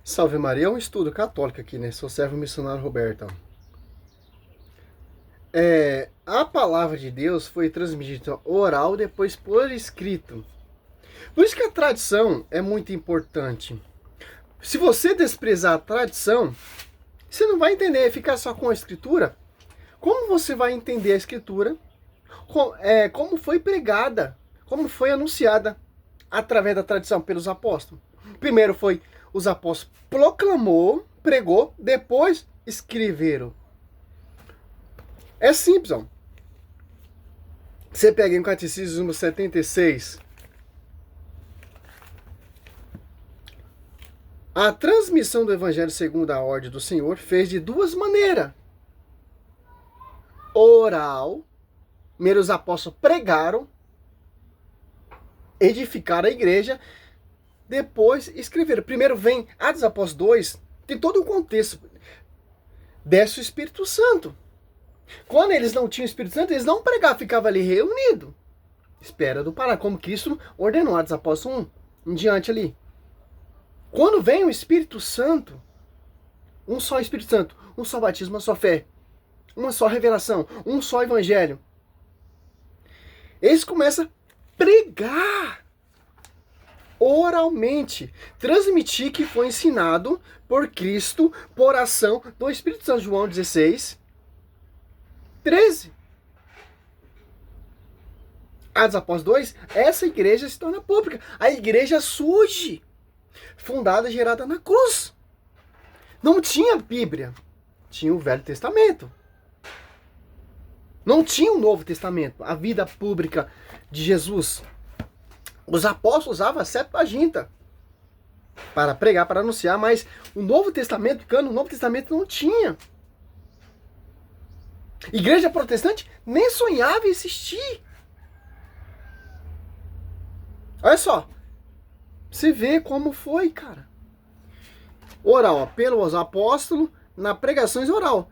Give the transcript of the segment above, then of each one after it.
Salve Maria, é um estudo católico aqui, né? Sou servo missionário Roberto. A palavra de Deus foi transmitida oral, depois por escrito. Por isso que a tradição é muito importante. Se você desprezar a tradição, você não vai entender, ficar só com a escritura. Como você vai entender a escritura? Como foi pregada, como foi anunciada através da tradição pelos apóstolos. Primeiro foi os apóstolos proclamou, pregou, depois escreveram. É simples, ó. Você pega em Catecismo 76. A transmissão do Evangelho segundo a ordem do Senhor fez de duas maneiras. Oral, primeiro os apóstolos pregaram, edificaram a igreja, depois escreveram. Primeiro vem Atos dos Apóstolos 2, tem todo um contexto. Desce o Espírito Santo. Quando eles não tinham o Espírito Santo, eles não pregavam, ficavam ali reunidos. Espera do Pará, como Cristo ordenou, Atos dos Apóstolos 1, em diante ali. Quando vem o Espírito Santo, um só Espírito Santo, um só batismo, uma só fé, uma só revelação, um só evangelho. Eles começam a pregar oralmente, transmitir que foi ensinado por Cristo, por ação do Espírito Santo. João 16, 13. Atos dos Apóstolos 2, essa igreja se torna pública. A igreja surge, fundada e gerada na cruz. Não tinha Bíblia, tinha o Velho Testamento. Não tinha o Novo Testamento, a vida pública de Jesus. Os apóstolos usavam a Septuaginta para pregar, para anunciar, mas o Novo Testamento, o Novo Testamento não tinha. Igreja protestante nem sonhava em existir. Olha só, você vê como foi, cara. Oral, ó, pelos apóstolos, na pregações oral.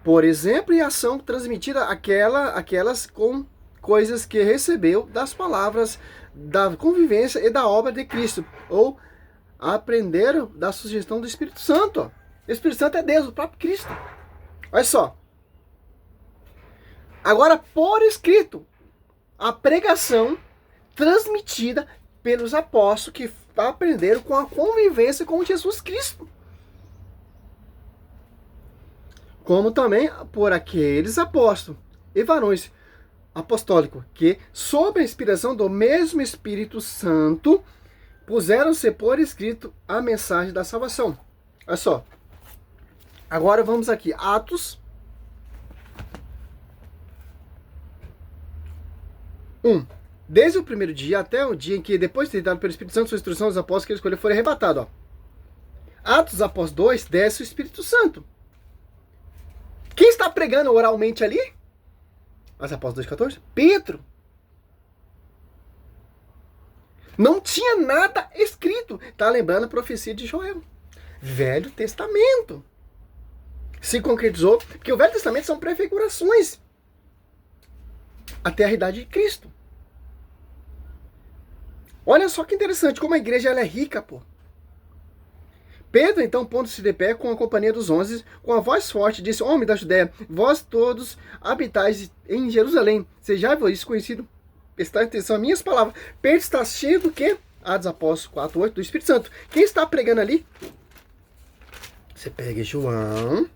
Por exemplo, e ação transmitida aquelas com coisas que recebeu das palavras da convivência e da obra de Cristo. Ou aprenderam da sugestão do Espírito Santo. Ó. O Espírito Santo é Deus, o próprio Cristo. Olha só. Agora, por escrito, a pregação transmitida pelos apóstolos que aprenderam com a convivência com Jesus Cristo. Como também por aqueles apóstolos e varões apostólicos que, sob a inspiração do mesmo Espírito Santo, puseram-se por escrito a mensagem da salvação. Olha só. Agora vamos aqui. Atos 1. Desde o primeiro dia até o dia em que, depois de ter dado pelo Espírito Santo sua instrução, os apóstolos que ele escolheu foram arrebatados. Ó. Atos após 2, desce o Espírito Santo. Quem está pregando oralmente ali? Atos apóstolos 2,14? Pedro. Não tinha nada escrito. Está lembrando a profecia de Joel. Velho Testamento. Se concretizou que o Velho Testamento são prefigurações até a idade de Cristo. Olha só que interessante, como a igreja ela é rica, pô. Pedro, então, pondo-se de pé com a companhia dos 11, com a voz forte, disse: Homem da Judéia, vós todos habitais em Jerusalém, sejai-vos conhecido, prestai atenção às minhas palavras. Pedro está cheio do quê? Atos Apóstolos 4:8, do Espírito Santo. Quem está pregando ali? Você pega João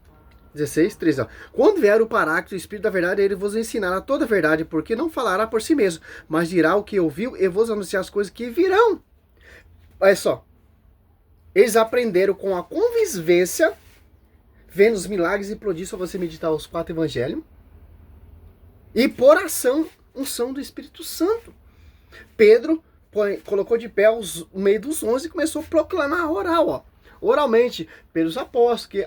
16:13. Ó. Quando vier o Paráclito, o Espírito da verdade, ele vos ensinará toda a verdade, porque não falará por si mesmo, mas dirá o que ouviu e vos anunciar as coisas que virão. Olha só. Eles aprenderam com a convivência, vendo os milagres e prodígios, só você meditar os 4 evangelhos, e por ação, unção do Espírito Santo. Pedro colocou de pé no meio dos 11 e começou a proclamar oral, ó, oralmente, pelos apóstolos, que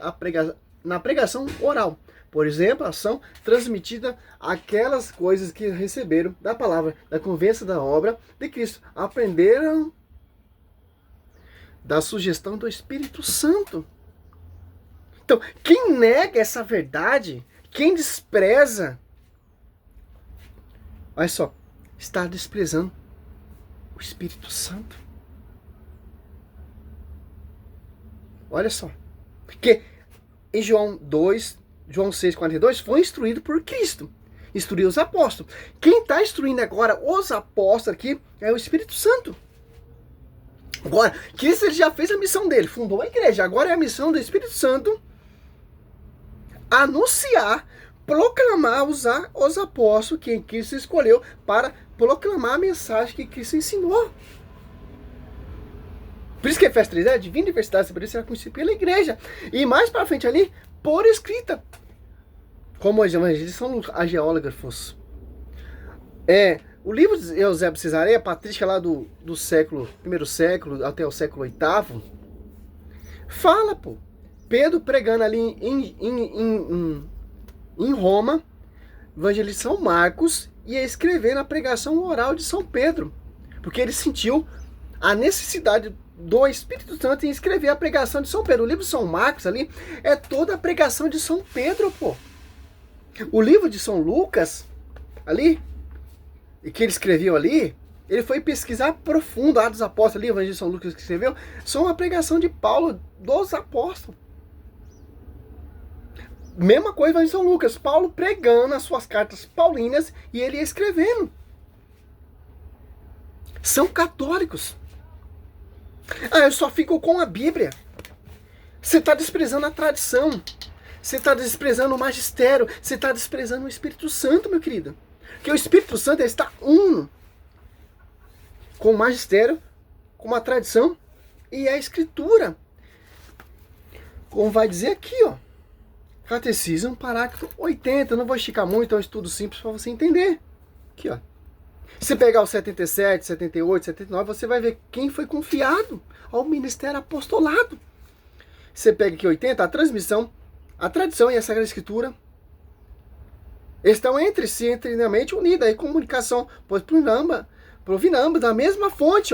na pregação oral. Por exemplo, a ação transmitida aquelas coisas que receberam da palavra, da convivência da obra de Cristo. Aprenderam da sugestão do Espírito Santo. Então, quem nega essa verdade, quem despreza, olha só, está desprezando o Espírito Santo. Olha só. Porque em João 6,42, foi instruído por Cristo. Instruiu os apóstolos. Quem está instruindo agora os apóstolos aqui é o Espírito Santo. Agora, Cristo ele já fez a missão dele, fundou a igreja. Agora é a missão do Espírito Santo anunciar, proclamar, usar os apóstolos que Cristo escolheu para proclamar a mensagem que Cristo ensinou. Por isso que Efésios 3 é divina diversidade, por isso será conhecido pela igreja. E mais para frente ali, por escrita. Como os evangelhos são agiógrafos. O livro de Eusébio de Cesareia, patrística lá do primeiro século até o século VIII, fala, Pedro pregando ali em Roma, evangelista São Marcos, ia escrevendo a pregação oral de São Pedro. Porque ele sentiu a necessidade do Espírito Santo em escrever a pregação de São Pedro. O livro de São Marcos ali é toda a pregação de São Pedro, O livro de São Lucas, ali, que ele escreveu ali, ele foi pesquisar profundo, Atos dos Apóstolos, ali, o Evangelho de São Lucas que escreveu, são a pregação de Paulo, dos apóstolos. Mesma coisa vai em São Lucas, Paulo pregando as suas cartas paulinas e ele escrevendo. São católicos. Eu só fico com a Bíblia. Você está desprezando a tradição. Você está desprezando o magistério. Você está desprezando o Espírito Santo, meu querido. Porque o Espírito Santo está uno com o magistério, com a tradição e a escritura. Como vai dizer aqui, Catecismo, parágrafo 80. Eu não vou esticar muito, é um estudo simples para você entender. Aqui, Se você pegar o 77, 78, 79, você vai ver quem foi confiado ao ministério apostolado. Você pega aqui 80, a transmissão, a tradição e a Sagrada Escritura estão entre si, inteiramente unidas. Aí comunicação, pois provém ambas da mesma fonte,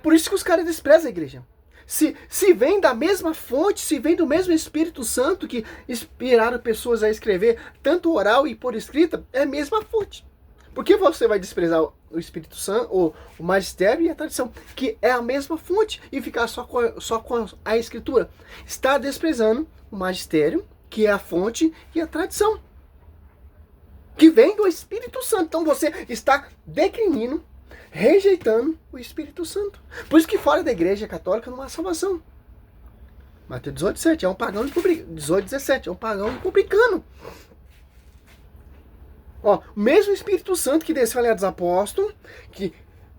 Por isso que os caras desprezam a igreja. Se vem da mesma fonte, se vem do mesmo Espírito Santo que inspiraram pessoas a escrever, tanto oral e por escrita, é a mesma fonte. Por que você vai desprezar o Espírito Santo, o magistério e a tradição, que é a mesma fonte, e ficar só com a escritura? Está desprezando o magistério, que é a fonte, e a tradição, que vem do Espírito Santo. Então você está declinindo, rejeitando o Espírito Santo. Por isso que fora da igreja católica não há salvação. Mateus 18:7 é um pagão e publicano. 18:17 é um pagão e publicano. O mesmo Espírito Santo que desceu ali dos apóstolos, que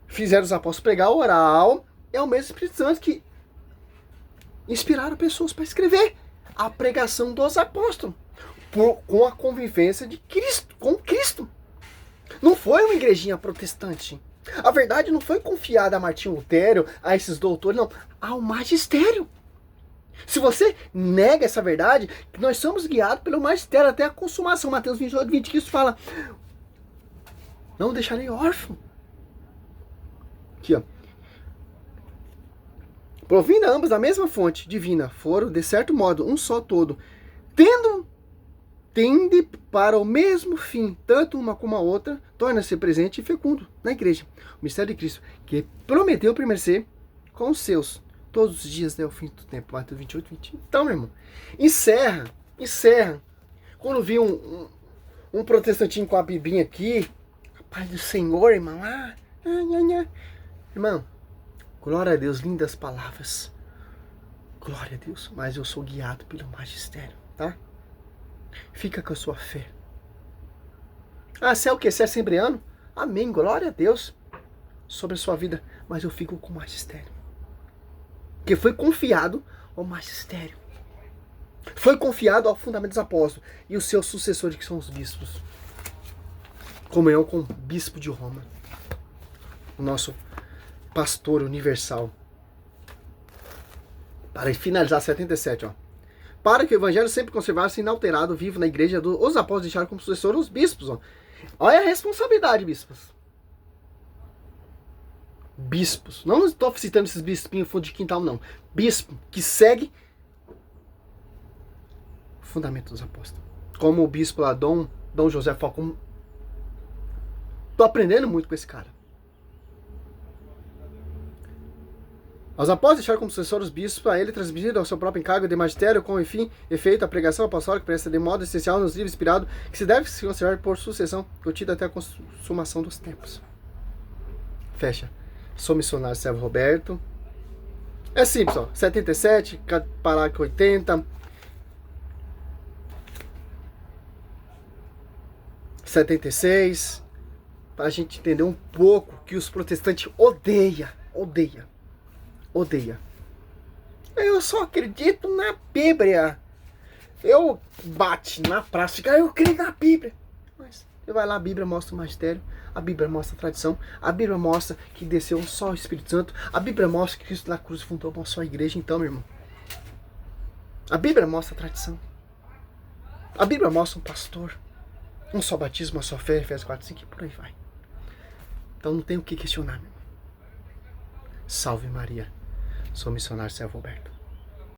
fizeram os apóstolos pregar oral, é o mesmo Espírito Santo que inspiraram pessoas para escrever a pregação dos apóstolos, com a convivência de Cristo, com Cristo. Não foi uma igrejinha protestante. A verdade não foi confiada a Martinho Lutero, a esses doutores, não, ao magistério. Se você nega essa verdade, nós somos guiados pelo magistério até a consumação. Mateus 28:20, Cristo fala: não deixarei órfão. Aqui, Provindo ambos da mesma fonte divina, foram, de certo modo, um só todo, tende para o mesmo fim, tanto uma como a outra, torna-se presente e fecundo na igreja. O mistério de Cristo, que prometeu permanecer com os seus todos os dias até o fim do tempo. Mateus 28:20. Então, meu irmão, encerra. Quando vi um protestantinho com a bibinha aqui, a paz do Senhor, irmão. Irmão, glória a Deus, lindas palavras. Glória a Deus, mas eu sou guiado pelo magistério, tá? Fica com a sua fé. Você é o quê? Você é assembleano? Amém, glória a Deus sobre a sua vida, mas eu fico com o magistério. Que foi confiado ao magistério. Foi confiado ao fundamento dos apóstolos e os seus sucessores, que são os bispos. Comunhão com o bispo de Roma, o nosso pastor universal. Para finalizar 77, Para que o evangelho sempre conservasse inalterado, vivo na igreja, os apóstolos deixaram como sucessor os bispos. Olha a responsabilidade, bispos. Bispos. Não estou citando esses bispinhos fundo de quintal, não. Bispo que segue o fundamento dos apóstolos. Como o bispo lá, Dom José Falcão. Estou aprendendo muito com esse cara. Aos apóstolos deixaram como sucessor os bispos, a ele transmitido ao seu próprio encargo de magistério, com enfim, efeito a pregação apostólica presta de modo essencial nos livros inspirados, que se deve se considerar por sucessão, contida até a consumação dos tempos. Fecha. Sou missionário Servo Roberto. É simples, ó. 77, parágrafo 80. 76. Para a gente entender um pouco que os protestantes odeiam. Eu só acredito na Bíblia. Eu bate na praça, eu creio na Bíblia. Mas você vai lá, a Bíblia mostra o magistério, a Bíblia mostra a tradição, a Bíblia mostra que desceu só o Espírito Santo, a Bíblia mostra que Cristo na cruz fundou uma só igreja. Então, meu irmão, a Bíblia mostra a tradição, a Bíblia mostra um pastor, um só batismo, uma só fé, Efésios 4, 5 e por aí vai. Então não tem o que questionar, meu irmão. Salve Maria. Sou missionário Servo Roberto.